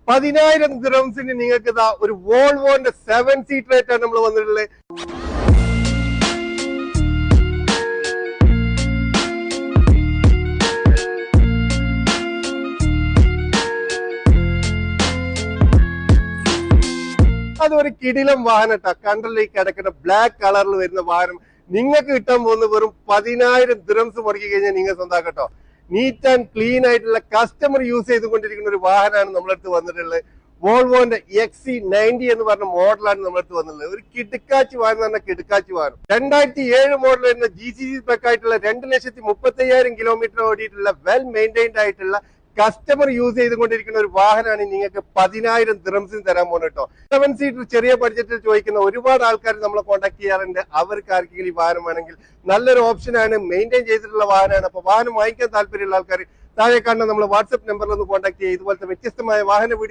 10,000 ദിറംസിന് നിങ്ങൾക്ക് ഇതാ ഒരു വോൾവോന്റെ 7 സീറ്റർ ആയിട്ടാണ് നമ്മൾ വന്നിട്ടുള്ളത്. അതൊരു കിടിലം വാഹനം കേട്ടോ. കണ്ടറിലേക്ക് കിടക്കുന്ന ബ്ലാക്ക് കളറിൽ വരുന്ന വാഹനം നിങ്ങൾക്ക് കിട്ടാൻ പോകുന്ന വെറും 10,000 ദിറംസ് മുടക്കി കഴിഞ്ഞാൽ നിങ്ങൾ സ്വന്തമാക്കട്ടോ. നീറ്റ് ആൻഡ് ക്ലീൻ ആയിട്ടുള്ള കസ്റ്റമർ യൂസ് ചെയ്തുകൊണ്ടിരിക്കുന്ന ഒരു വാഹനമാണ് നമ്മളടുത്ത് വന്നിട്ടുള്ളത്. വോൾവോന്റെ XC90 എന്ന് പറഞ്ഞ മോഡലാണ് നമ്മളടുത്ത് വന്നിട്ടുള്ളത്. ഒരു കിടുക്കാച്ചി വാഹനം എന്ന് പറഞ്ഞാൽ കിടുക്കാച്ചി വാഹനം. 2007 മോഡൽ വരുന്ന GCC സ്പെക് ആയിട്ടുള്ള 2,35,000 കിലോമീറ്റർ ഓടിയിട്ടുള്ള വെൽ മെയിൻറ്റൈൻഡ് ആയിട്ടുള്ള കസ്റ്റമർ യൂസ് ചെയ്തുകൊണ്ടിരിക്കുന്ന ഒരു വാഹനമാണ് നിങ്ങൾക്ക് 10,000 ദിറംസിന് തരാൻ പോകുന്നത് കേട്ടോ. 7 സീറ്റർ ചെറിയ ബഡ്ജറ്റിൽ ചോദിക്കുന്ന ഒരുപാട് ആൾക്കാർ നമ്മളെ കോൺടാക്ട് ചെയ്യാറുണ്ട്. അവർക്ക് ആർക്കെങ്കിലും ഈ വാഹനം വേണമെങ്കിൽ നല്ലൊരു ഓപ്ഷനാണ്. മെയിൻറ്റെയിൻ ചെയ്തിട്ടുള്ള വാഹനമാണ്. അപ്പൊ വാഹനം വാങ്ങിക്കാൻ താല്പര്യമുള്ള ആൾക്കാർ താഴെ കാണുന്ന നമ്മളെ വാട്സ്ആപ്പ് നമ്പറിൽ ഒന്ന് കോൺടാക്ട് ചെയ്യുക. ഇതുപോലത്തെ വ്യത്യസ്തമായ വാഹന വീഡിയോ